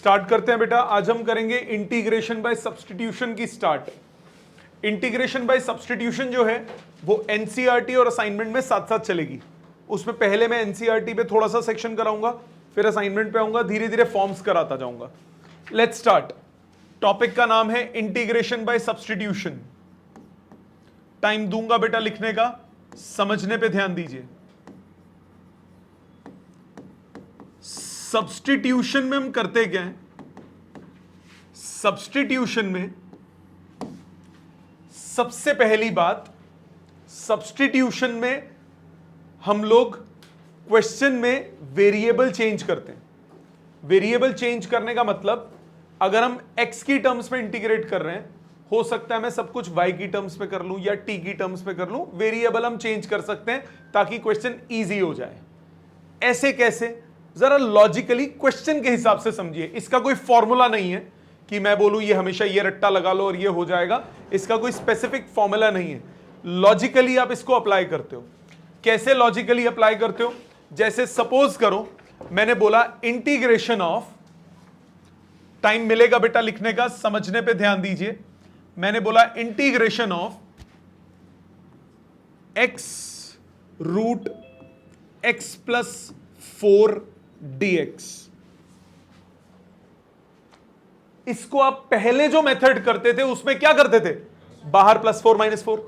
Start करते हैं बेटा। आज हम करेंगे इंटीग्रेशन बाय सब्स्टिट्यूशन की स्टार्ट। इंटीग्रेशन बाय सब्स्टिट्यूशन जो है वो एनसीईआरटी और असाइनमेंट में साथ साथ चलेगी। उसमें पहले मैं एनसीईआरटी पे थोड़ा सा सेक्शन कराऊंगा, फिर असाइनमेंट पे आऊंगा, धीरे धीरे फॉर्म्स कराता जाऊंगा। Let's start. टॉपिक का नाम है इंटीग्रेशन बाय सब्स्टिट्यूशन। टाइम दूंगा बेटा लिखने का, समझने पे ध्यान दीजिए। सब्स्टिट्यूशन में हम करते क्या हैं? सब्स्टिट्यूशन में सबसे पहली बात, सब्स्टिट्यूशन में हम लोग क्वेश्चन में वेरिएबल चेंज करते हैं। वेरिएबल चेंज करने का मतलब, अगर हम x की टर्म्स में इंटीग्रेट कर रहे हैं, हो सकता है मैं सब कुछ y की टर्म्स में कर लूं या t की टर्म्स में कर लूं। वेरिएबल हम चेंज कर सकते हैं ताकि क्वेश्चन इजी हो जाए। ऐसे कैसे? जरा लॉजिकली क्वेश्चन के हिसाब से समझिए। इसका कोई फॉर्मूला नहीं है कि मैं बोलूं ये हमेशा ये रट्टा लगा लो और ये हो जाएगा। इसका कोई स्पेसिफिक फॉर्मूला नहीं है। लॉजिकली आप इसको अप्लाई करते हो। कैसे लॉजिकली अप्लाई करते हो? जैसे सपोज करो मैंने बोला इंटीग्रेशन ऑफ, टाइम मिलेगा बेटा लिखने का, समझने पे ध्यान दीजिए। मैंने बोला integration of x root x plus 4 dx। इसको आप पहले जो मेथड करते थे उसमें क्या करते थे? बाहर +4 -4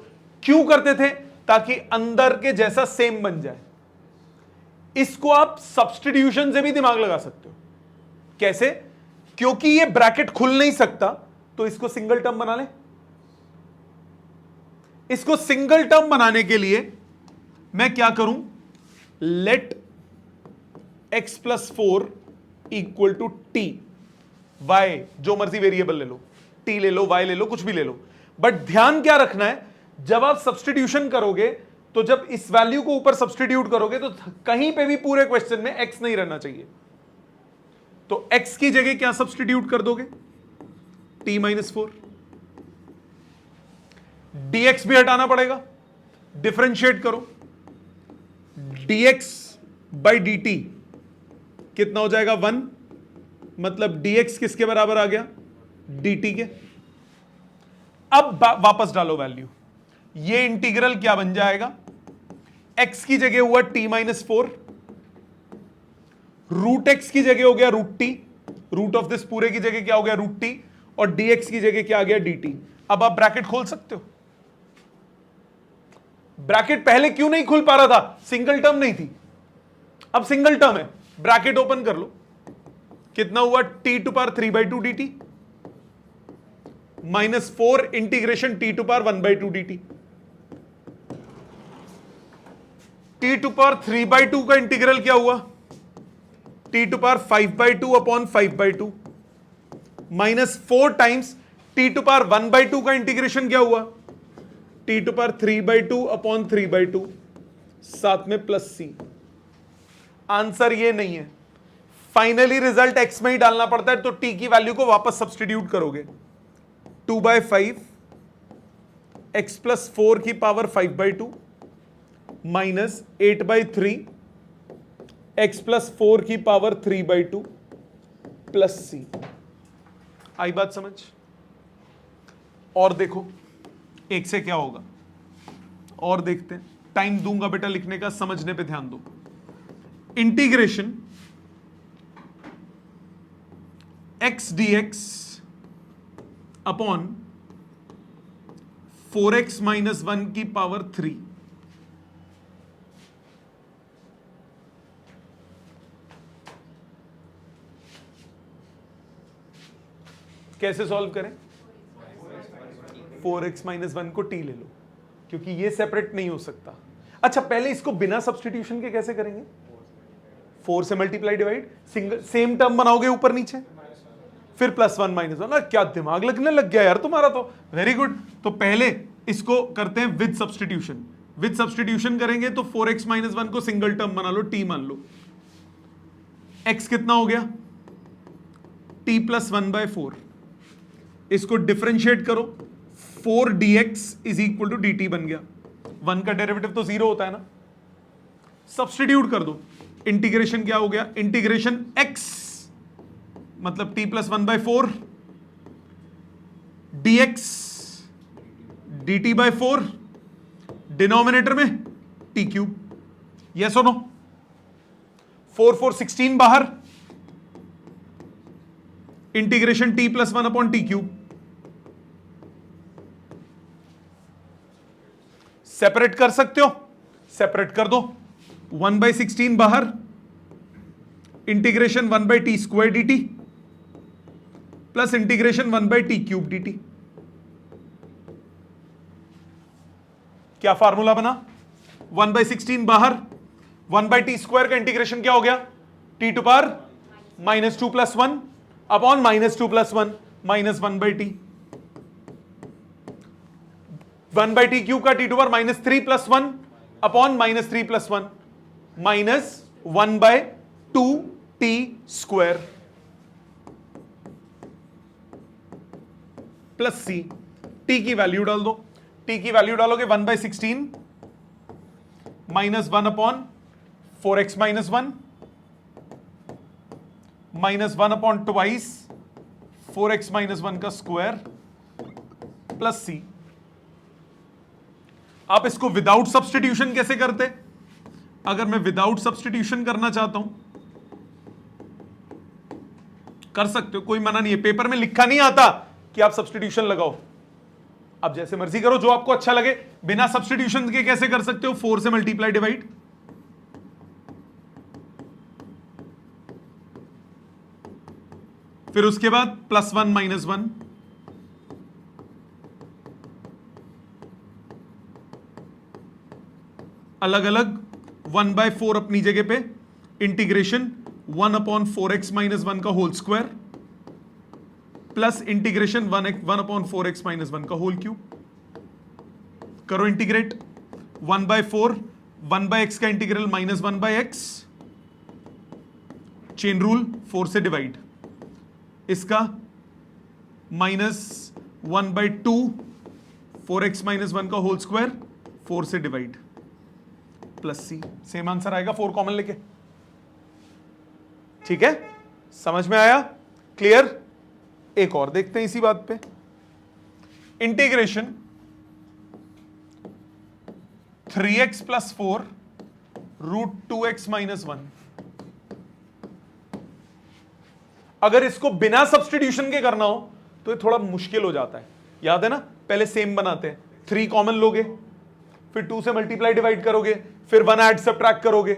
क्यों करते थे? ताकि अंदर के जैसा सेम बन जाए। इसको आप सब्स्टिट्यूशन से भी दिमाग लगा सकते हो। कैसे? क्योंकि ये ब्रैकेट खुल नहीं सकता तो इसको सिंगल टर्म बना ले। इसको सिंगल टर्म बनाने के लिए मैं क्या करूं? Let x plus 4 equal to t. y जो मर्जी वेरिएबल ले लो, t ले लो, y ले लो, कुछ भी ले लो। बट ध्यान क्या रखना है, जब आप सब्स्टिट्यूशन करोगे तो जब इस वैल्यू को ऊपर सब्स्टिट्यूट करोगे तो कहीं पे भी पूरे क्वेश्चन में x नहीं रहना चाहिए। तो x की जगह क्या सब्स्टिट्यूट कर दोगे? t minus 4। dx भी हटाना पड़ेगा, डिफरेंशिएट करो। dx बाई dt कितना हो जाएगा? 1। मतलब dx किसके बराबर आ गया? dt के। अब वापस डालो वैल्यू। ये इंटीग्रल क्या बन जाएगा? x की जगह हुआ t माइनस 4, रूट x की जगह हो गया root t, root of this पूरे की जगह क्या हो गया? रूट t, और dx की जगह क्या आ गया? dt। अब आप ब्रैकेट खोल सकते हो। ब्रैकेट पहले क्यों नहीं खुल पा रहा था? सिंगल टर्म नहीं थी, अब सिंगल टर्म है। ब्रैकेट ओपन कर लो। कितना हुआ? t to power 3/2 dt minus 4 integration t to power 1/2 dt। t to power 3/2 का इंटीग्रल क्या हुआ? t to power 5/2 upon 5/2 minus 4 times t to power 1/2 का इंटीग्रेशन क्या हुआ? t टू पावर 3/2 अपॉन 3/2 साथ में प्लस c। आंसर ये नहीं है। फाइनली रिजल्ट x में ही डालना पड़ता है, तो t की वैल्यू को वापस सब्स्टिट्यूट करोगे। 2/5 x प्लस 4 की पावर 5/2 माइनस 8/3 x प्लस 4 की पावर 3/2 प्लस c। आई बात समझ? और देखो एक से क्या होगा, और देखते हैं। टाइम दूंगा बेटा लिखने का, समझने पे ध्यान दो। Integration x dx upon 4x minus 1 की पावर 3। कैसे सॉल्व करें? 4x माइनस 1 को t ले लो, क्योंकि ये सेपरेट नहीं हो सकता। अच्छा, पहले इसको बिना सब्स्टिट्यूशन के कैसे करेंगे? 4 से multiply divide, single same term बनाओगे ऊपर नीचे, फिर +1 -1। क्या दिमाग लगने लग गया यार तुम्हारा तो। Very good. तो पहले इसको करते हैं विद सब्स्टिट्यूशन। विद सब्स्टिट्यूशन करेंगे तो 4x माइनस 1 को सिंगल टर्म बना लो, t मान लो। x कितना हो गया? t plus 1/4। इसको डिफरेंशिएट करो, 4 dx is equal to dt बन गया। 1 का डेरिवेटिव तो 0 होता है ना। सब्स्टिट्यूट कर दो, इंटीग्रेशन क्या हो गया? इंटीग्रेशन x मतलब t plus 1/4 dx dt by 4, denominator में t क्यूब। यस और नो? 4 4 16 बाहर, integration t plus 1/t cube. Separate कर सकते हो, सेपरेट कर दो। 1/16 बाहर, integration 1/t square dt plus integration 1/t cube dt। क्या फार्मूला बना? 1/16 बाहर, 1/t स्क्वायर का इंटीग्रेशन क्या हो गया? t to power -2 + 1 upon -2 + 1 -1/t। 1/t cube का t to power -3 + 1 upon -3 + 1 -1/2t square plus c। t की वैल्यू डाल दो। t की वैल्यू डालोगे 1/16 -1 upon 4x - 1 -1 upon twice 4x - 1 का स्क्वायर प्लस c। आप इसको विदाउट सब्स्टिट्यूशन कैसे करते? अगर मैं विदाउट सब्स्टिट्यूशन करना चाहता हूं, कर सकते हो, कोई मना नहीं है। पेपर में लिखा नहीं आता कि आप सब्स्टिट्यूशन लगाओ, आप जैसे मर्जी करो, जो आपको अच्छा लगे। बिना सब्स्टिट्यूशन के कैसे कर सकते हो? 4 से मल्टीप्लाई डिवाइड, फिर उसके बाद +1 - 1, अलग अलग 1/4 अपनी जगह पे, इंटीग्रेशन 1/4x - 1 का whole square plus integration 1/4x - 1 का होल क्यूब। करो इंटीग्रेट। 1/4 1/x का इंटीग्रल -1/x, चेन रूल 4 से डिवाइड, इसका -1/2 4x - 1 का होल स्क्वायर 4 से divide plus c। Same answer आएगा 4 कॉमन लेके। ठीक है, समझ में आया? क्लियर? एक और देखते हैं इसी बात पे। Integration 3x + 4 √2x - 1। अगर इसको बिना सब्स्टिट्यूशन के करना हो तो ये थोड़ा मुश्किल हो जाता है। याद है ना, पहले सेम बनाते हैं, 3 कॉमन लोगे, फिर 2 से मल्टीप्लाई डिवाइड करोगे, फिर 1 ऐड सब्ट्रैक्ट करोगे।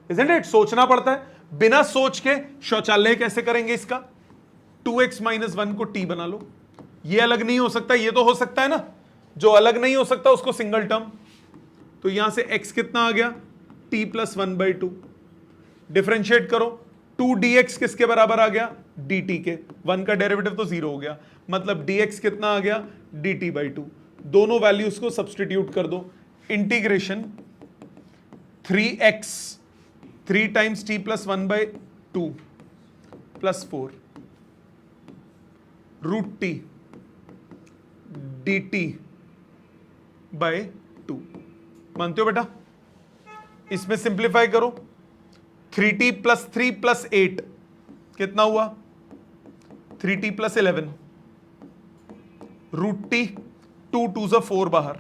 Isn't it? सोचना पड़ता है। बिना सोच के शौचालय कैसे करेंगे इसका? 2x - 1 को t बना लो। ये अलग नहीं हो सकता, ये तो हो सकता है ना। जो अलग नहीं हो सकता उसको सिंगल टर्म। तो यहां से x कितना आ गया? t + 1/2। डिफरेंशिएट करो, 2dx किसके बराबर आ गया? dt के। 1 का डेरिवेटिव तो 0 हो गया, मतलब dx कितना आ गया? dt/2। दोनों वैल्यूज को सब्स्टिट्यूट कर दो। Integration 3x 3 times t + 1/2 plus 4 √t dt/2। मानते हो बेटा? इसमें सिंप्लीफाई करो, 3t + 3 + 8 कितना हुआ? 3t + 11 √t 2 2 4 बाहर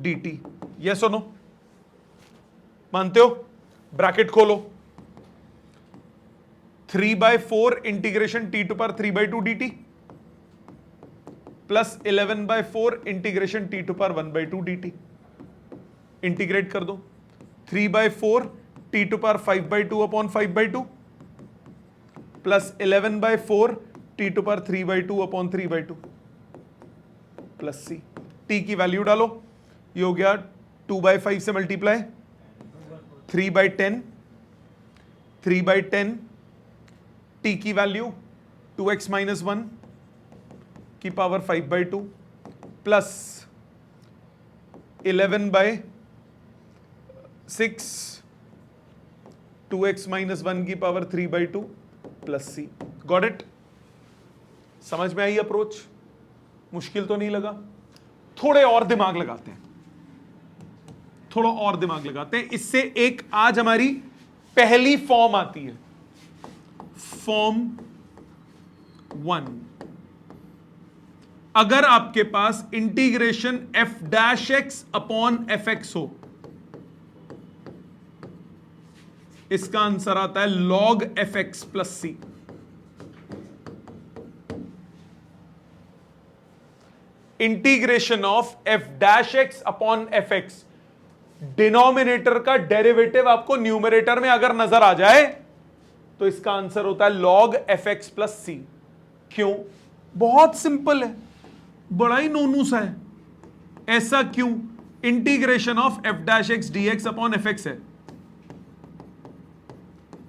dt। यस और नो? मानते हो? ब्रैकेट खोलो, 3/4 integration t to power 3/2 dt plus 11/4 integration t to power 1/2 dt। Integrate कर दो, 3/4 t to power 5/2 upon 5/2 plus 11/4 t to power 3/2 upon 3/2 plus c। t की वैल्यू डालो, ये हो गया 2/5 से मल्टीप्लाई 3/10, 3/10 t की वैल्यू 2x - 1 की पावर 5/2 प्लस 11/6 2x - 1 की power 3/2 plus c। Got it? समझ में आई अप्रोच? मुश्किल तो नहीं लगा? थोड़े और दिमाग लगाते हैं, थोड़ा और दिमाग लगाते हैं। इससे एक आज हमारी पहली फॉर्म आती है, फॉर्म 1, अगर आपके पास integration F dash x upon F X हो, इसका आंसर आता है log F x plus C. Integration of F dash x upon F X, denominator का डेरिवेटिव आपको न्यूमरेटर में अगर नजर आ जाए तो इसका आंसर होता है लॉग एफ एक्स प्लस सी। क्यों? बहुत सिंपल है, बड़ा ही नोनूस है। ऐसा क्यों? Integration of F dash X D X upon F X है।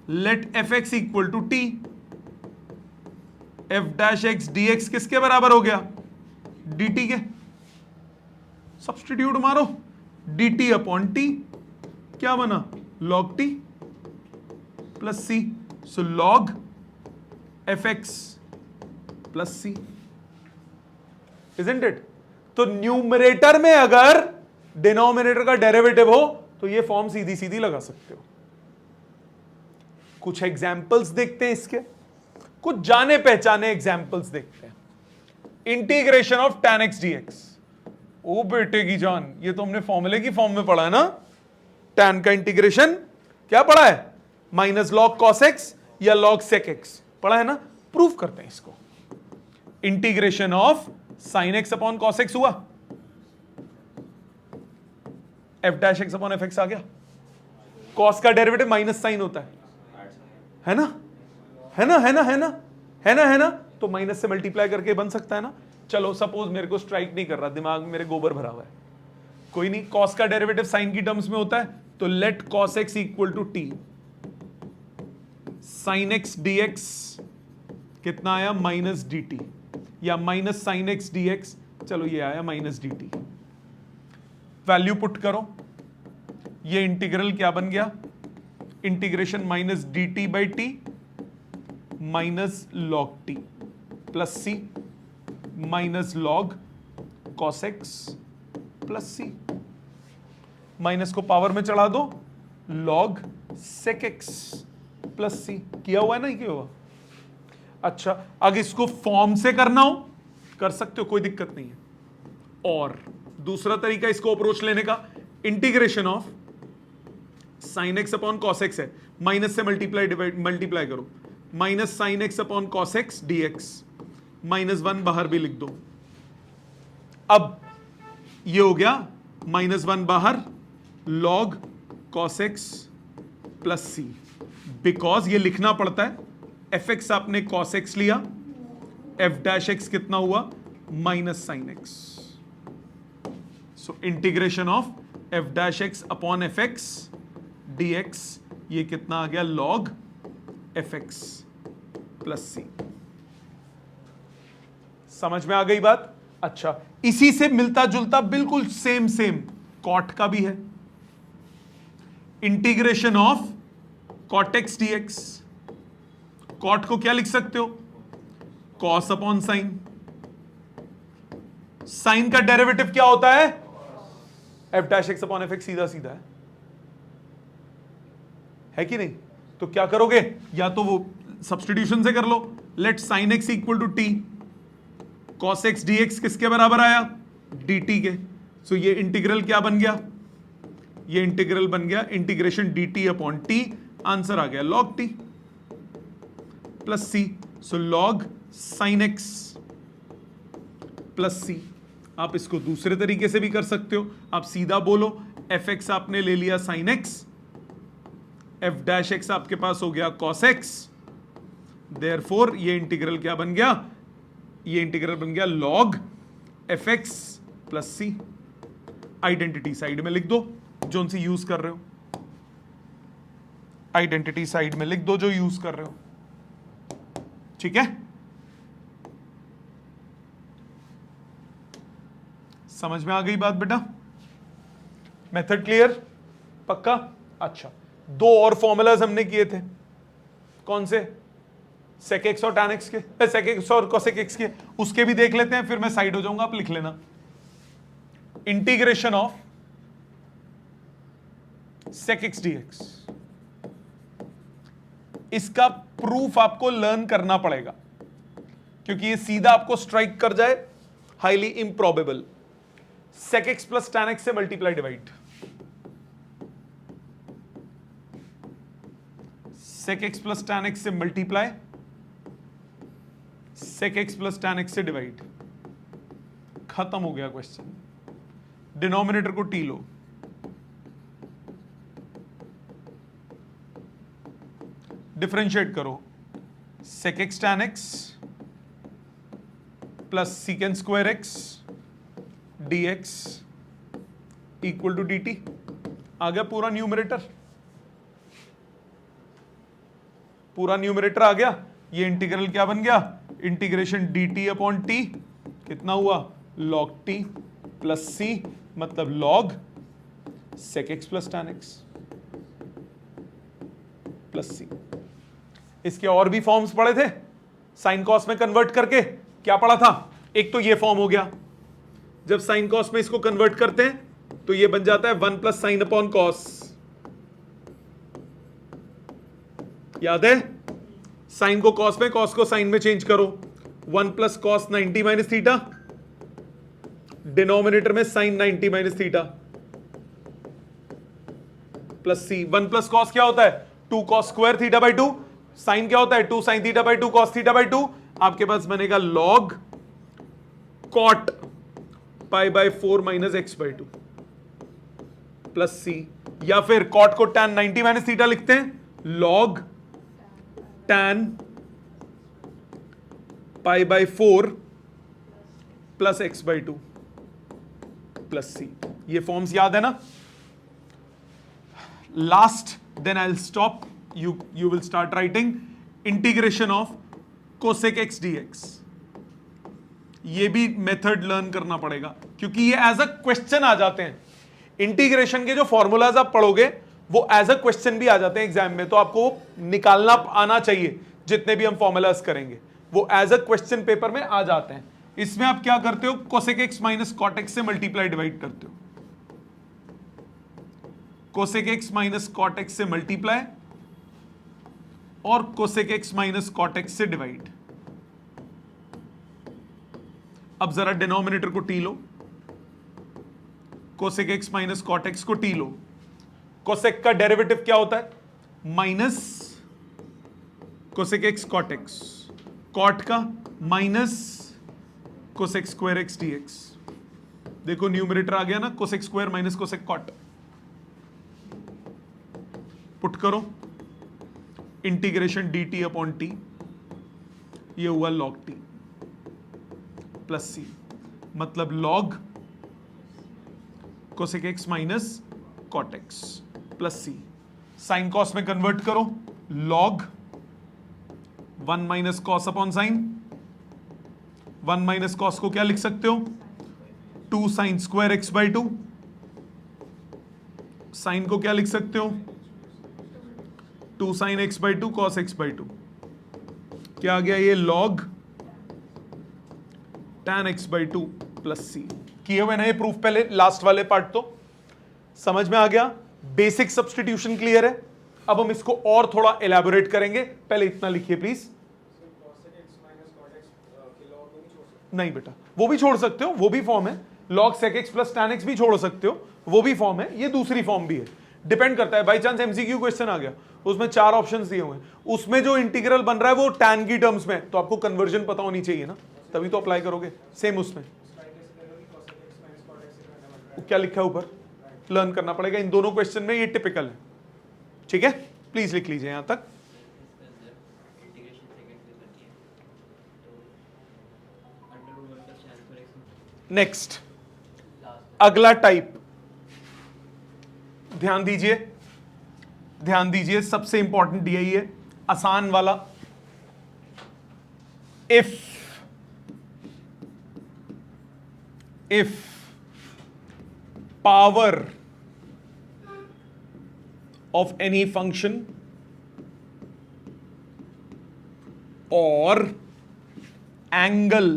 Let F x equal to T, F dash X D x किसके बराबर हो गया? डी टी के। सब्स्टिट्यूट मारो, डी टी अपॉन टी क्या बना? Log T plus C. So log F x plus C, isn't it? तो न्यूमरेटर में अगर डिनोमिनेटर का डेरिवेटिव हो तो ये फॉर्म सीधी सीधी लगा सकते हो। कुछ एग्जाम्पल्स देखते हैं इसके, कुछ जाने पहचाने एग्जाम्पल्स देखते हैं। Integration of tan x dx, ओ बेटे की जान, ये तो हमने फॉर्मूले की फॉर्म में पढ़ा है ना। tan का इंटीग्रेशन क्या पढ़ा है? माइनस लॉग cos x या लॉग sec x पढ़ा है ना। प्रूफ करते हैं इसको। Integration of sin x upon cos x हुआ, f dash x upon f x आ गया। cos का डेरिवेटिव माइनस साइन होता है ना, है ना, है ना, है ना, है ना, है ना। तो माइनस से मल्टीप्लाई करके बन सकता है ना। चलो सपोज मेरे को स्ट्राइक नहीं कर रहा, दिमाग में मेरे गोबर भरा हुआ है, कोई नहीं। cos का डेरिवेटिव साइन की टर्म्स में होता है, तो let cos x equal to t, sine x dx कितना आया? माइनस डी टी, या माइनस साइन x dx, चलो ये आया minus D t. Value put करो, ये इंटीग्रल क्या बन गया? Integration minus D t by t minus log T plus C minus log cos x plus C. Minus को पावर में चढ़ा दो, log sec x plus c. किया हुआ है ना, किया हुआ। अच्छा, अगर इसको फॉर्म से करना हो कर सकते हो, कोई दिक्कत नहीं है। और दूसरा तरीका इसको अप्रोच लेने का, integration of sine x upon cos x है, माइनस से मल्टीप्लाई करो, minus sine x upon cos x D x, minus 1 बाहर भी लिख दो। अब ये हो गया माइनस 1 बाहर, log cos x plus c. Because ये लिखना पड़ता है, एफ एक्स आपने कॉस एक्स लिया, एफ डैश एक्स कितना हुआ? Minus sine x. So integration of F dash x upon F x D x, ये कितना आ गया? लॉग एफ एक्स प्लस सी। समझ में आ गई बात? अच्छा, इसी से मिलता जुलता बिल्कुल सेम कॉट का भी है। Integration of cot x D x, cot को क्या लिख सकते हो? Cos upon sine. साइन का डेरिवेटिव क्या होता है? F dash x upon F x, सीधा सीधा है कि नहीं? तो क्या करोगे? या तो वो सब्स्टिट्यूशन से कर लो, let sine x equal to T, cos x D x किसके बराबर आया? डी टी के। सो ये इंटीग्रल क्या बन गया? ये इंटीग्रल बन गया integration D T upon T, answer आ गया log T plus C. So log sine x plus C. आप इसको दूसरे तरीके से भी कर सकते हो, आप सीधा बोलो, एफ एक्स आपने ले लिया sine x, F dash x आपके पास हो गया कॉस एक्स, देयरफॉर ये इंटीग्रल क्या बन गया? ये इंटीग्रल बन गया लॉग एफ एक्स प्लस सी। आइडेंटिटी साइड में लिख दो जो उनसे यूज कर रहे हो, आइडेंटिटी साइड में लिख दो जो यूज कर रहे हो, ठीक है? समझ में आ गई बात बेटा? Method clear? पक्का? अच्छा, 2 और फॉर्मूलाज हमने किए थे, कौन से? सेक एक्स और टैन एक्स के, सेक एक्स और कोसेक एक्स के, उसके भी देख लेते हैं, फिर मैं साइड हो जाऊंगा, आप लिख लेना। Integration of sec X D X, इसका प्रूफ आपको लर्न करना पड़ेगा, क्योंकि ये सीधा आपको स्ट्राइक कर जाए, highly improbable. sec x plus tan x से multiply divide, sec x plus tan x से multiply, sec x plus tan x से डिवाइड, खत्म हो गया क्वेश्चन। डिनोमिनेटर को टी लो, डिफरेंशिएट करो, sec x tan x plus secant square x dx equal to dt। आ गया पूरा न्यूमरेटर, पूरा न्यूमरेटर आ गया। ये इंटीग्रल क्या बन गया, इंटीग्रेशन dt अपॉन t, कितना हुआ log t प्लस c, मतलब log sec x plus tan x plus c। इसके और भी फॉर्म्स पढ़े थे, साइन कॉस में कन्वर्ट करके क्या पढ़ा था, एक तो ये फॉर्म हो गया, जब साइन कॉस में इसको कन्वर्ट करते हैं तो ये बन जाता है 1 प्लस साइन अपॉन कॉस, याद है, साइन को कॉस में, कॉस को साइन में चेंज करो, 1 plus cos 90 minus theta, denominator में sine 90 minus theta plus C. 1 plus cos क्या होता है, 2 cos square theta by 2, sine क्या होता है 2 sine theta by 2 cos theta by 2, आपके पास बनेगा log cot pi by 4 minus X by 2 plus C, या फिर कॉट को tan 90 माइनस थीटा लिखते हैं, log tan pi by 4 plus X by 2 plus C. ये फॉर्म्स याद है ना। Last, then I will stop, you will start writing integration of cosec x dx। ये भी मेथड लर्न करना पड़ेगा, क्योंकि ये एज अ क्वेश्चन आ जाते हैं। इंटीग्रेशन के जो फॉर्मूलाज आप पढ़ोगे वो एज अ क्वेश्चन भी आ जाते हैं एग्जाम में, तो आपको निकालना आना चाहिए। जितने भी हम फॉर्मूलाज करेंगे वो एज अ क्वेश्चन पेपर में आ जाते हैं। इसमें आप क्या करते हो, cosec x minus cot x से मल्टीप्लाई डिवाइड करते हो, cosec x minus cot x से मल्टीप्लाई और cosec x minus cot x से डिवाइड। अब जरा डिनोमिनेटर को टी लो, cosec x minus cot x को टी लो। cosec का डेरिवेटिव क्या होता है, minus cosec x cot x, cot का minus cosec square x dx। देखो न्यूमरेटर आ गया ना, cosec square minus cosec cot, put करो, इंटीग्रेशन dt अपॉन टी, ये हुआ log t प्लस सी, मतलब log cosec x minus cot x plus C. Sine cos में convert करो, log 1 minus cos upon sine, 1 minus cos को क्या लिख सकते हो, 2 sine square X by 2, sine को क्या लिख सकते हो, 2 sine X by 2 cos X by 2, क्या आ गया ये log tan x by 2 plus C. किए हुए ना ये प्रूफ पहले, लास्ट वाले पार्ट तो समझ में आ गया, बेसिक सब्स्टिट्यूशन क्लियर है। अब हम इसको और थोड़ा एलैबोरेट करेंगे, पहले इतना लिखिए प्लीज। नहीं बेटा, वो भी छोड़ सकते हो, वो भी फॉर्म है, log sec x plus tan x भी छोड़ सकते हो, वो भी फॉर्म है, ये दूसरी फॉर्म भी है। डिपेंड करता है, बाई चांस एमसीक्यू क्वेश्चन आ गया, उसमें 4 ऑप्शंस दिए हुए हैं, उसमें जो इंटीग्रल बन रहा है वो tan की टर्म्स में, तो आपको कन्वर्जन पता होनी चाहिए ना, तभी तो अप्लाई करोगे। सेम उसमें क्या लिखा है ऊपर, लर्न करना पड़ेगा। इन दोनों क्वेश्चन में ये टिपिकल है, ठीक है, प्लीज लिख लीजिए यहां तक। नेक्स्ट, अगला टाइप, ध्यान दीजिए, ध्यान दीजिए, सबसे इंपॉर्टेंट यही है, आसान वाला। if power of any function or angle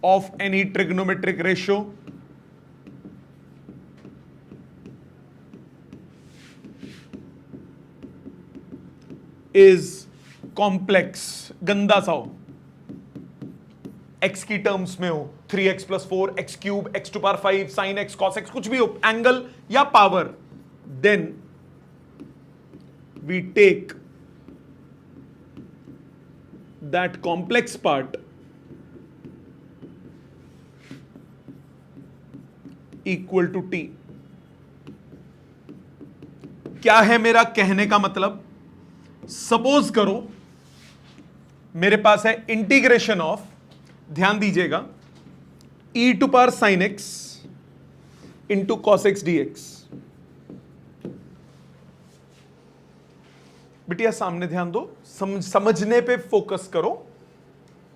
of any trigonometric ratio is complex, गंदा सा हो, एक्स की टर्म्स में हो, 3x + 4 x³ x⁵ sin x cos x, कुछ भी हो, एंगल या power, then we take that complex part equal to t। क्या है मेरा कहने का मतलब? सपोज करो मेरे पास है इंटीग्रेशन ऑफ, ध्यान दीजिएगा, e⁻ sin x into cos x dx। बिटिया सामने ध्यान दो, समझने पे फोकस करो,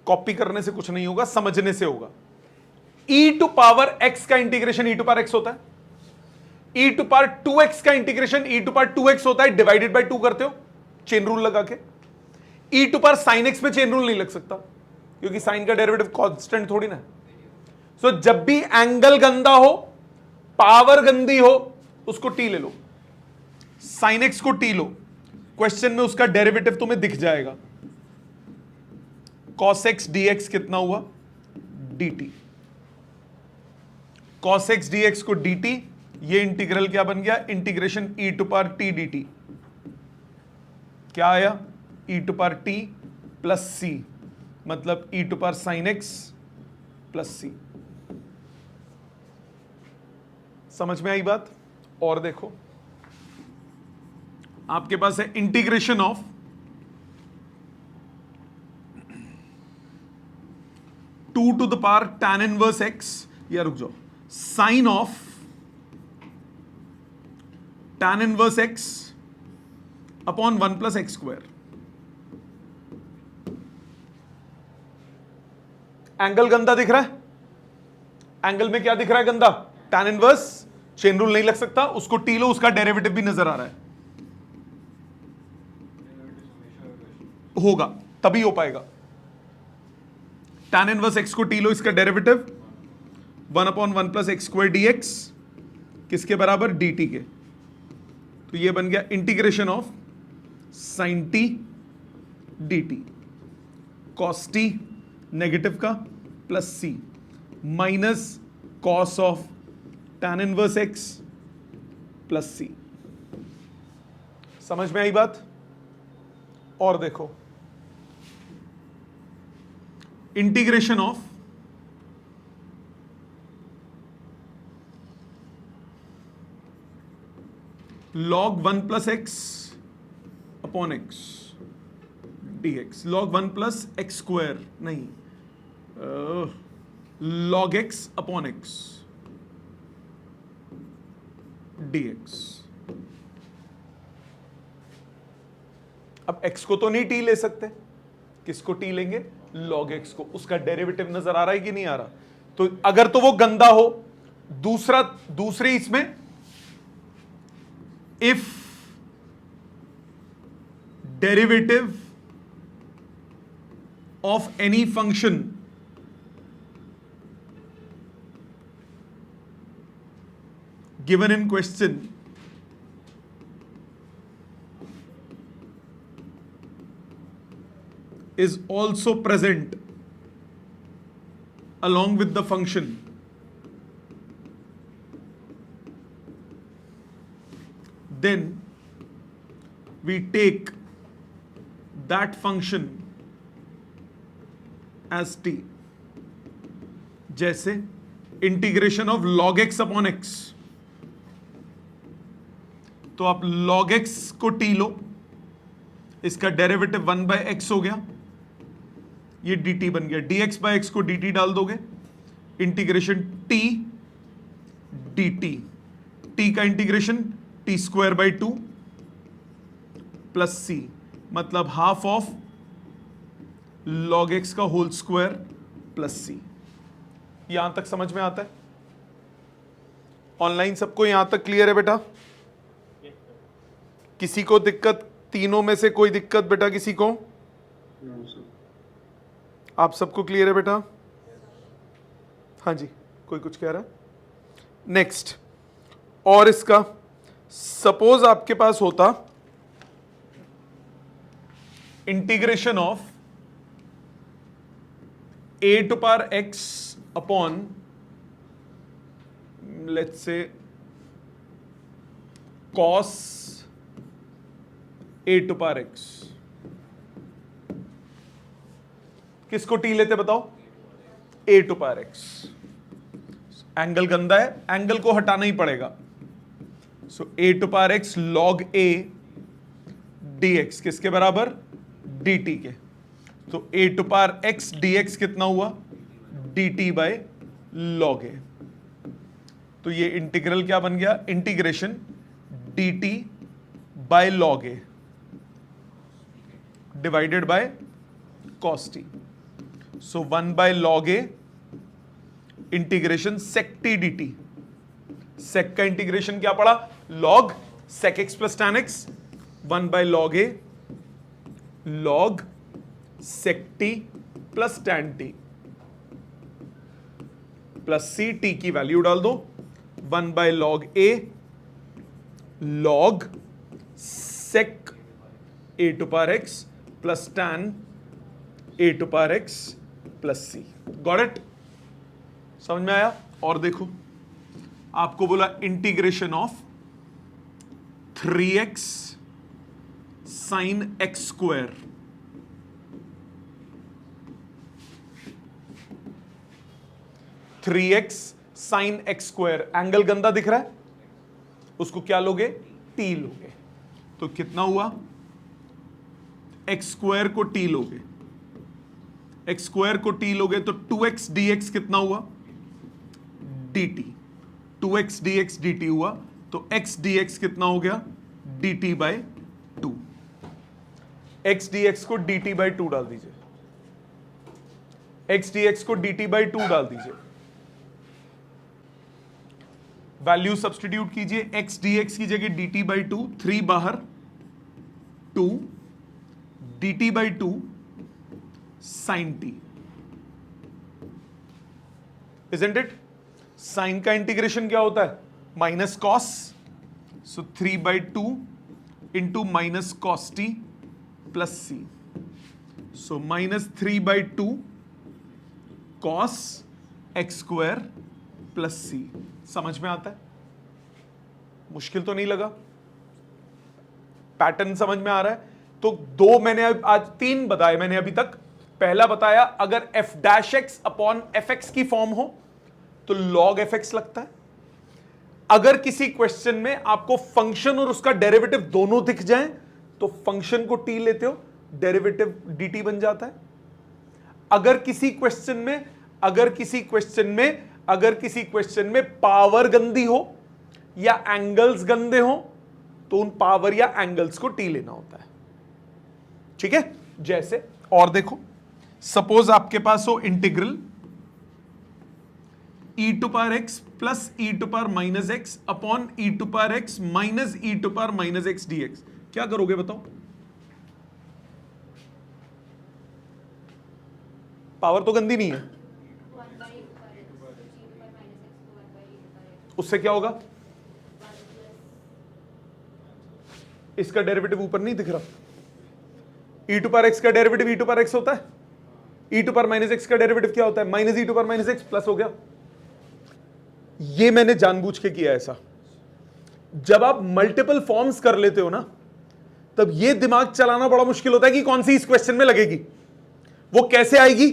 कॉपी करने से कुछ नहीं होगा, समझने से होगा। e⁻x का इंटीग्रेशन e⁻x होता है, e⁻2x का इंटीग्रेशन e⁻2x होता है, डिवाइडेड बाय 2 करते हो चेन रूल लगा के। e⁻ sin x में चेन रूल नहीं लग सकता, क्योंकि साइन का डेरिवेटिव कांस्टेंट थोड़ी ना है। सो जब भी एंगल गंदा हो, पावर गंदी हो, उसको t ले लो, sin x को t लो, क्वेश्चन में उसका डेरिवेटिव तुम्हें दिख जाएगा, cos x dx कितना हुआ, dt, cos x dx को dt, ये इंटीग्रल क्या बन गया, इंटीग्रेशन e⁻t dt, क्या आया, e⁻t प्लस c, मतलब e⁻ sin x plus c। समझ में आई बात? और देखो, आपके पास है integration of two to the power tan inverse x, या रुक जाओ, sine of tan inverse x अपॉन 1 + x²। एंगल गंदा दिख रहा है, एंगल में क्या दिख रहा है गंदा, tan इनवर्स, चेन रूल नहीं लग सकता, उसको टी लो, उसका डेरिवेटिव भी नजर आ रहा है, होगा तभी हो पाएगा। tan इनवर्स x को टी लो, इसका डेरिवेटिव 1/1 + x² dx, किसके बराबर, dt के। तो ये बन गया integration of sin t dt, cos t negative का plus c minus cos of tan inverse x plus c। समझ में आई बात? और देखो, integration of log 1 + x upon x dx, log 1 + x² नहीं, log x upon x dx। अब x को तो नहीं t ले सकते, किसको t लेंगे, log x को, उसका डेरिवेटिव नजर आ रहा है कि नहीं आ रहा? तो अगर तो वो गंदा हो, दूसरे इसमें if derivative of any function given in question is also present along with the function, then we take that function as t। जैसे integration of log x upon x, तो आप log x को t लो, इसका derivative 1/x हो गया, ये dt बन गया, dx/x को dt डाल दोगे, इंटीग्रेशन t dt, t का इंटीग्रेशन t²/2 प्लस c, मतलब हाफ ऑफ log x का होल स्क्वायर प्लस c। यहां तक समझ में आता है? ऑनलाइन सबको यहां तक क्लियर है बेटा? किसी को दिक्कत, तीनों में से कोई दिक्कत बेटा किसी को? आप सबको क्लियर है बेटा? हाँ जी, कोई कुछ कह रहा है? नेक्स्ट, और इसका सपोज आपके पास होता integration of a to power x upon, let's say, cos a to power x. किसको t लेते बताओ? a to power x. Angle गंदा है, एंगल को हटाना ही पड़ेगा. सो a to power x log a dx किसके बराबर? dt के. तो a to power x dx कितना हुआ? dt by log a. तो ये इंटीग्रल क्या बन गया? Integration dt by log a divided by cos t. सो 1 by log a integration sec t dt. sec का इंटीग्रेशन क्या पड़ा? log sec x plus tan x. 1 by log a log sec t plus tan t plus c. t की value डाल दो. 1 by log a log sec a to power x plus tan a to power x plus c. Got it? समझ में आया? और देखो, आपको बोला integration of 3x sin x square. Three x sine x square. Angle गंदा दिख रहा है, उसको क्या लोगे? t लोगे. तो कितना हुआ? एक्स स्क्वायर को t लोगे. एक्स स्क्वायर को t लोगे तो 2x dx कितना हुआ? dt. 2x dx dt हुआ. तो x dx कितना हो गया? dt by 2. x dx को dt बाय 2 डाल दीजिए. x dx को dt बाय 2 डाल दीजिए. वैल्यू सब्स्टिट्यूट कीजिए. x dx की जगह dt बाई 2. 3 बाहर, 2 dt by 2 sine t. Isn't it? Sine का इंटीग्रेशन क्या होता है? Minus cos. So 3 by 2 into minus cos T plus C. So minus 3 by 2 cos X square plus सी. समझ में आता है? मुश्किल तो नहीं लगा? पैटर्न समझ में आ रहा है? तो दो मैंने आज 3 बताए मैंने अभी तक. पहला बताया अगर f dash x upon F X की फॉर्म हो तो log एफ एक्स लगता है. अगर किसी क्वेश्चन में आपको फंक्शन और उसका डेरिवेटिव दोनों दिख जाएं तो फंक्शन को t लेते हो, डेरिवेटिव dt बन जाता है. अगर किसी क्वेश्चन में पावर गंदी हो या एंगल्स गंदे हो तो उन पावर या एंगल्स को t लेना होता है. ठीक है? जैसे और देखो, सपोज आपके पास हो integral e to power x plus e to power minus x upon e to power x minus e to power minus x dx. क्या करोगे बताओ? पावर तो गंदी नहीं है, उससे क्या होगा? इसका डेरिवेटिव ऊपर नहीं दिख रहा. e टू पावर x का derivative e to power x होता है. e to power minus x का डेरिवेटिव क्या होता है? Minus e to power minus x plus हो गया. ये मैंने जानबूझ के किया ऐसा. जब आप मल्टीपल फॉर्म्स कर लेते हो ना, तब ये दिमाग चलाना बड़ा मुश्किल होता है कि कौन सी इस क्वेश्चन में लगेगी. वो कैसे आएगी?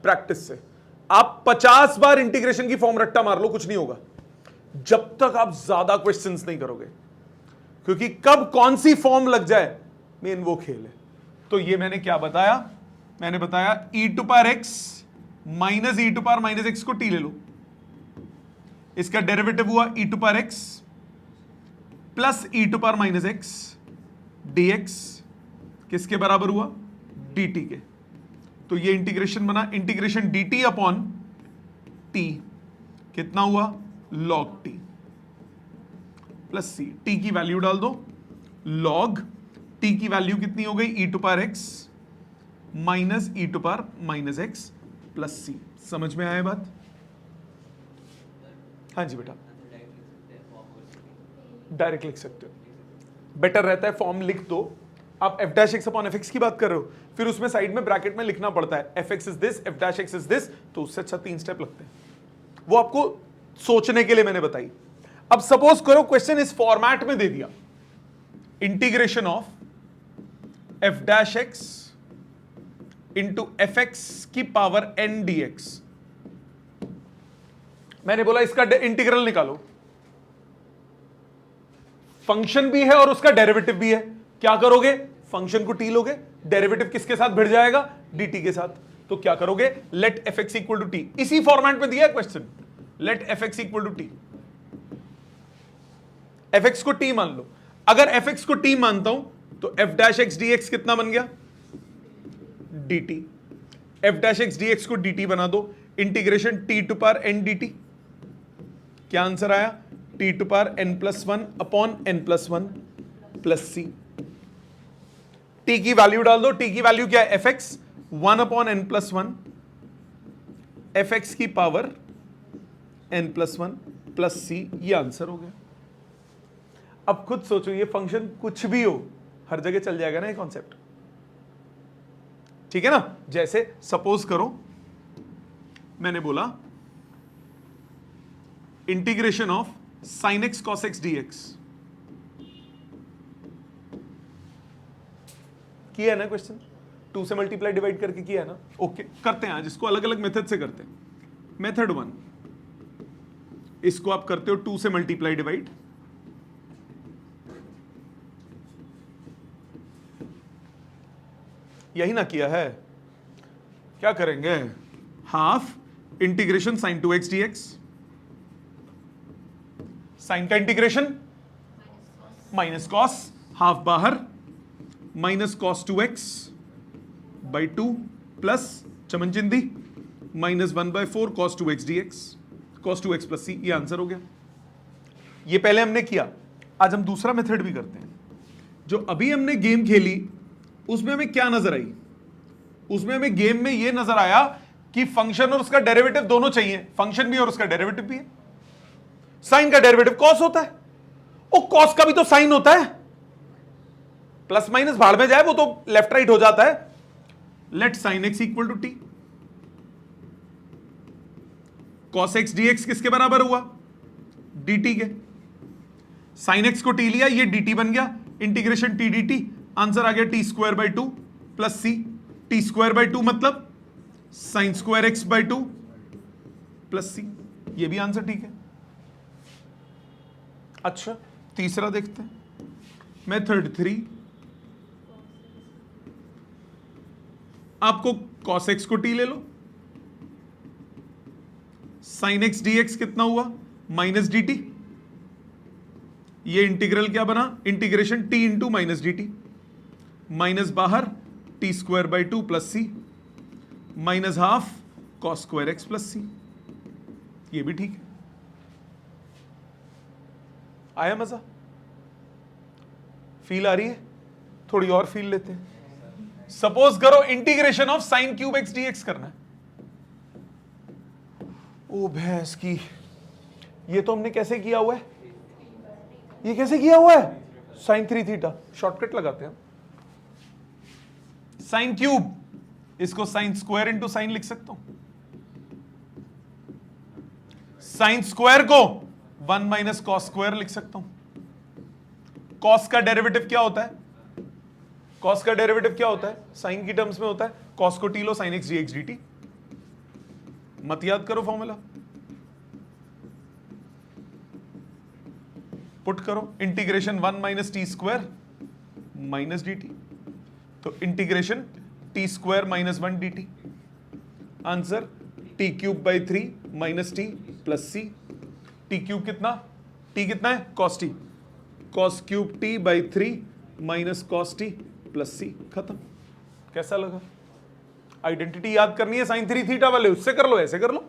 प्रैक्टिस से. आप 50 बार इंटीग्रेशन की फॉर्म रट्टा मार लो, कुछ नहीं होगा जब तक आप ज्यादा क्वेश्चंस नहीं करोगे. क्योंकि कब कौन सी फॉर्म लग जाए, मेन वो खेल है. तो ये मैंने क्या बताया? मैंने बताया e to power x minus e to power minus x को t ले लो. इसका डेरिवेटिव हुआ e to power x plus e to power minus x dx. किसके बराबर हुआ? dt के. तो ये इंटीग्रेशन बना, इंटीग्रेशन dt अपॉन t. कितना हुआ? log t प्लस सी. t की वैल्यू डाल दो. log t की वैल्यू कितनी हो गई? e to power x minus e to power minus x plus सी. समझ में आया बात? हाँ जी बेटा, डायरेक्ट लिख सकते हो. बेटर रहता है फॉर्म लिख दो. आप F dash x upon F X की बात कर रहे हो, फिर उसमें साइड में ब्रैकेट में लिखना पड़ता है F x is this, F dash x is this, तो उससे अच्छा 3 स्टेप लगते हैं। वो आपको सोचने के लिए मैंने बताई। अब सपोज करो क्वेश्चन इस फॉर्मेट में दे दिया, integration of F dash x into F X की पावर एन डी एक्स। मैंने बोला इसका इंटीग्रल निकालो, फंक्शन भी है और उसका डेरिवेटिव भी है। क्या करोगे? फंक्शन को टी लोगे, डेरिवेटिव किसके साथ भिड़ जाएगा? dt के साथ। तो क्या करोगे? Let F x equal to t, इसी फॉर्मेट में दिया है question, let F x equal to T. F x को टी मान लो। अगर एफ एक्स को टी मानता हूं तो F dash X D X कितना बन गया? dt। F dash X D X को dt बना दो, integration T to power N dt। क्या आंसर आया? T to power N plus one upon N plus one plus C. T की value डाल दो, टी की वैल्यू क्या है? F X, one upon N plus one, F X की power N plus one plus C. ये answer हो गया। अब खुद सोचो, ये फंक्शन कुछ भी हो हर जगह चल जाएगा ना ये कॉन्सेप्ट, ठीक है ना? जैसे सपोज करो मैंने बोला integration of sine x cos x D x, किया है ना क्वेश्चन? 2 से मल्टीप्लाई डिवाइड करके किया है ना? ओके, करते हैं आज इसको अलग अलग मेथड से करते हैं। मेथड 1, इसको आप करते हो 2 से मल्टीप्लाई डिवाइड, यही ना किया है? क्या करेंगे? Half integration sine 2x dx, sine का इंटीग्रेशन माइनस कॉस, हाफ बाहर, minus cos 2x by 2 plus चमन चिंदी minus 1/4 cos 2x dx, cos 2x plus C. ये आंसर हो गया। ये पहले हमने किया, आज हम दूसरा मेथड भी करते हैं। जो अभी हमने गेम खेली उसमें हमें क्या नजर आई? उसमें हमें गेम में ये नजर आया कि फंक्शन और उसका डेरिवेटिव दोनों चाहिए, फंक्शन भी और उसका डेरिवेटिव भी है। साइन का डेरिवेटिव कॉस होता है, और कॉस का भी तो साइन होता है। प्लस माइनस भाड़ में जाए, वो तो लेफ्ट राइट हो जाता है। Let sine x equal to T, cos x D x किसके बराबर हुआ? dt के। साइन एक्स को टी लिया, ये dt बन गया, इंटीग्रेशन टी dt, आंसर आ गया T square by 2 plus C. T square by 2 मतलब sine square X by 2 plus C. ये भी आंसर ठीक है। अच्छा, तीसरा देखते हैं, मेथड 3। आपको cos x को t ले लो, sin x dx कितना हुआ? Minus D T. ये इंटीग्रल क्या बना? Integration t into minus D T, minus बाहर T square by 2 plus C, minus half cos square X plus C. ये भी ठीक है। आया मजा? फील आ रही है? थोड़ी और फील लेते हैं। सपोज करो integration of sine cube x D x करना है। ओ भैंस की, ये तो हमने कैसे किया हुआ है? ये कैसे किया हुआ है? साइन 3 थीटा, शॉर्टकट लगाते हैं। साइन क्यूब, इसको साइन स्क्वायर इंटू साइन लिख सकता हूं। साइन स्क्वायर को 1 माइनस कॉस स्क्वायर लिख सकता हूं। कॉस का डेरिवेटिव क्या होता है? कॉस का डेरिवेटिव क्या होता है? साइन की टर्म्स में होता है। कॉस को टी लो, sine X D X D T. मत याद करो फॉर्मूला, पुट करो। Integration 1 minus T square minus D T, तो integration T square minus 1 D T. Answer T cube by 3 minus T plus C. T cube कितना? T कितना है? Cos T, cos cube T by 3 minus cos T plus C. खत्म। कैसा लगा? Identity याद करनी है साइन 3 थीटा वाले, उससे कर लो, ऐसे कर लो,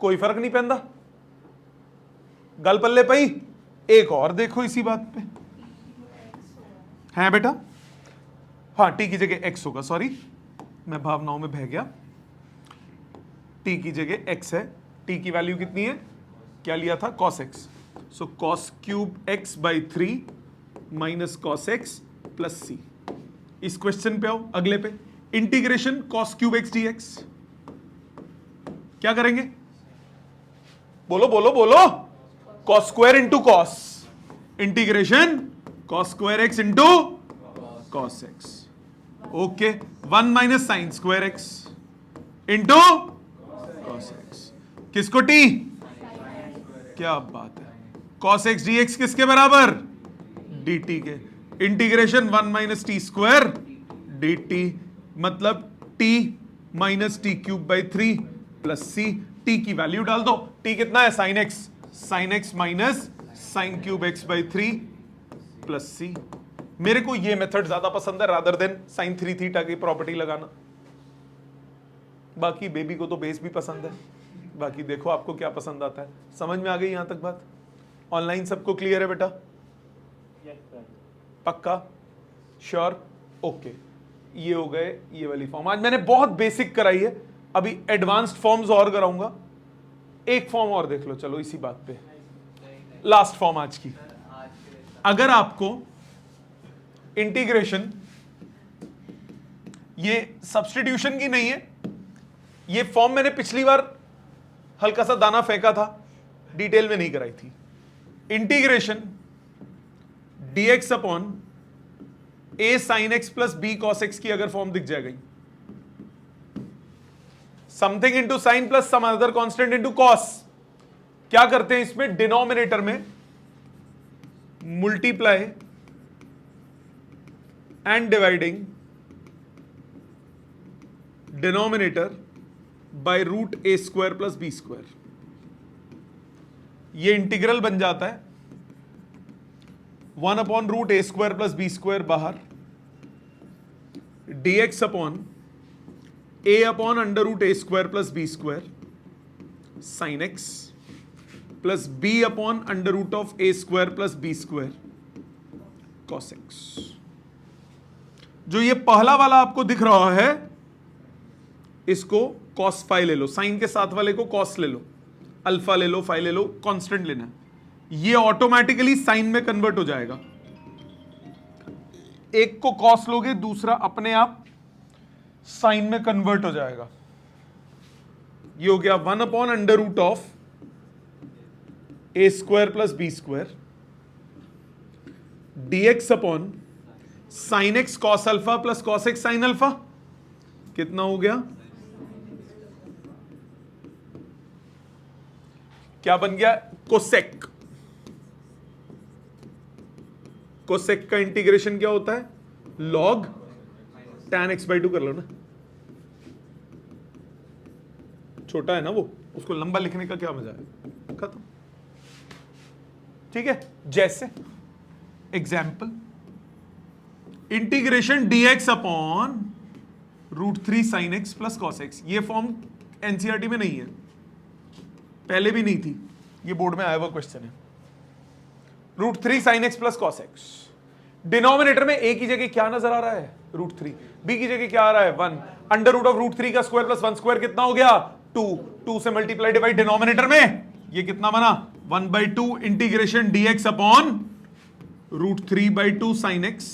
कोई फर्क नहीं पैंदा। गल पल्ले पई। एक और देखो इसी बात पे है बेटा। हाँ, टी की जगह एक्स होगा, सॉरी मैं भावनाओं में बह गया। टी की जगह एक्स है। टी की वैल्यू कितनी है? क्या लिया था? Cos X. So cos cube X by 3 minus cos x plus C. इस क्वेश्चन पे आओ, अगले पे। Integration cos cube X D X क्या करेंगे? बोलो बोलो बोलो। Cos square into cos, integration cos square X into cos X. Okay, 1 minus sine square X into cos X. किसको टी? क्या बात है। कॉस एक्स डी एक्स किसके बराबर? डी टी के। Integration 1 minus T square D T, मतलब T minus T cube by 3 plus C. T की value डाल दो। टी कितना है? Sine X minus sine cube X by 3 plus C. मेरे को ये मेथड ज्यादा पसंद है रादर देन साइन 3 थीटा की प्रॉपर्टी लगाना। बाकी बेबी को तो बेस भी पसंद है। बाकी देखो आपको क्या पसंद आता है। समझ में आ गई यहां तक बात? ऑनलाइन सबको क्लियर है बेटा? पक्का? श्योर? ओके, ये हो गए ये वाली फॉर्म। आज मैंने बहुत बेसिक कराई है, अभी एडवांस्ड फॉर्म्स और कराऊंगा। एक फॉर्म और देख लो चलो इसी बात पे, लास्ट फॉर्म आज की। अगर आपको इंटीग्रेशन, ये सब्स्टिट्यूशन की नहीं है, ये फॉर्म मैंने पिछली बार हल्का सा दाना फेंका था, डिटेल में नहीं कराई थी। Integration dx upon a sin x plus b cos x की अगर फॉर्म दिख जाएगी, something into sine plus some other constant into cos, क्या करते हैं इसमें? डिनोमिनेटर में multiply and dividing denominator by root a square plus b square. ये इंटीग्रल बन जाता है 1 upon root a square plus b square बाहर, dx upon a upon under root a square plus b square sine x plus b upon under root of a square plus b square cos x. जो ये पहला वाला आपको दिख रहा है, इसको कॉस फाई ले लो, साइन के साथ वाले को कॉस ले लो, अल्फा ले लो, फाई ले लो, कांस्टेंट लेना। ये ऑटोमेटिकली साइन में कन्वर्ट हो जाएगा। एक को कॉस लोगे, दूसरा अपने आप साइन में कन्वर्ट हो जाएगा। ये हो गया 1 upon under root of a square plus b square dx upon sine x cos alpha plus cos x sine alpha. कितना हो गया? क्या बन गया? कोसेक। कोसेक का इंटीग्रेशन क्या होता है? लॉग tan x बाई 2 कर लो ना, छोटा है ना वो, उसको लंबा लिखने का क्या मजा है? खत्म। ठीक है, जैसे example integration dx upon root 3 sine x plus cos x. ये फॉर्म एनसीईआरटी में नहीं है, पहले भी नहीं थी, ये बोर्ड में आया हुआ क्वेश्चन है। Root 3 sine x plus cos x, denominator में a की जगह क्या नजर आ रहा है? रूट 3। b की जगह क्या आ रहा है? 1। अंडर रूट ऑफ रूट 3 का स्क्वायर प्लस 1 स्क्वायर कितना हो गया? 2। 2 से मल्टीप्लाई डिवाइड डिनोमिनेटर में ये कितना बना? 1/2 integration dx upon root 3/2 sine x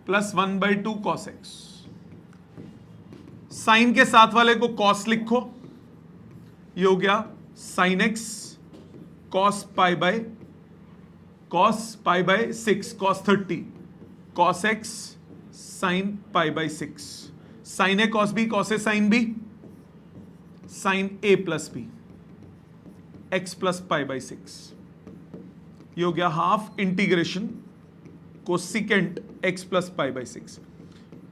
plus 1/2 cos x. Sine के साथ वाले को कॉस लिखो, ये हो गया sine x cos pi by 6 cos 30 cos x sine pi by 6। Sine a cos b cos a sine b sine a plus b x plus pi by 6। ये हो गया half integration cosecant x plus pi by 6।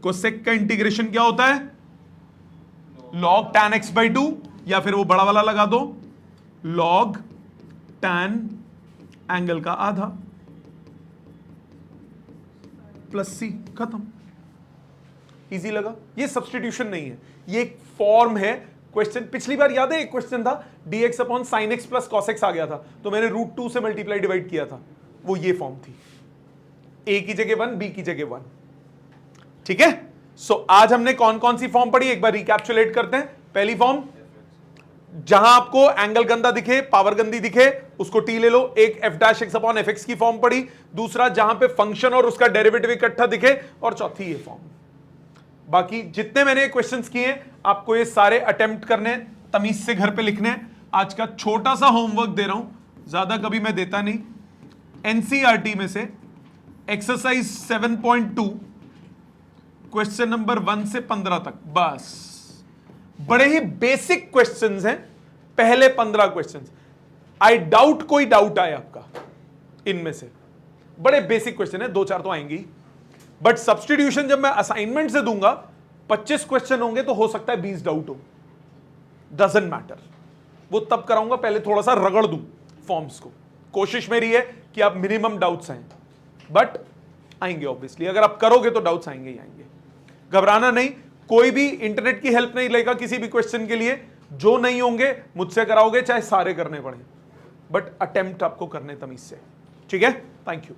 Cosec का integration क्या होता है? Log tan x by 2, या फिर वो बड़ा वाला लगा दो, लॉग tan एंगल का आधा प्लस सी। खत्म। इजी लगा? ये सब्स्टिट्यूशन नहीं है, ये एक फॉर्म है। क्वेश्चन पिछली बार याद है, एक क्वेश्चन था dx upon sine x plus cos X आ गया था, तो मैंने रूट 2 से मल्टीप्लाई डिवाइड किया था, वो ये फॉर्म थी। a की जगह 1, b की जगह 1। ठीक है, सो आज हमने कौन कौन सी फॉर्म पढ़ी, एक बार रिकैप्चुलेट करते हैं। पहली फॉर्म जहां आपको एंगल गंदा दिखे, पावर गंदी दिखे, उसको टी ले लो। एक F dash x upon F X की फॉर्म पड़ी, दूसरा जहां पे फंक्शन और उसका डेरिवेटिव इकट्ठा दिखे, और चौथी ये फॉर्म। बाकी जितने मैंने क्वेश्चंस किए आपको ये सारे अटेम्प्ट करने, तमीज से घर पे लिखने। आज का छोटा सा होमवर्क दे रहा हूं, ज्यादा कभी मैं देता नहीं। एनसीईआरटी में से एक्सरसाइज 7.2 क्वेश्चन नंबर 1 से 15 तक, बस बड़े ही बेसिक क्वेश्चंस हैं, पहले 15 क्वेश्चंस। आई डाउट कोई डाउट आए आपका इनमें से, बड़े बेसिक क्वेश्चन है, 2-4 तो आएंगी। बट सब्स्टिट्यूशन जब मैं असाइनमेंट से दूंगा 25 क्वेश्चन होंगे, तो हो सकता है 20 डाउट हो, डजंट मैटर। वो तब कराऊंगा, पहले थोड़ा सा रगड़ दूं फॉर्म्स को। कोशिश मेरी है कि आप मिनिमम डाउट्स आए, बट आएंगे ऑब्वियसली। अगर आप करोगे तो डाउट्स आएंगे ही आएंगे, घबराना नहीं। कोई भी इंटरनेट की हेल्प नहीं लेगा किसी भी क्वेश्चन के लिए। जो नहीं होंगे मुझसे कराओगे, चाहे सारे करने पड़े, बट अटेम्प्ट आपको करने तमीज से। ठीक है, थैंक यू।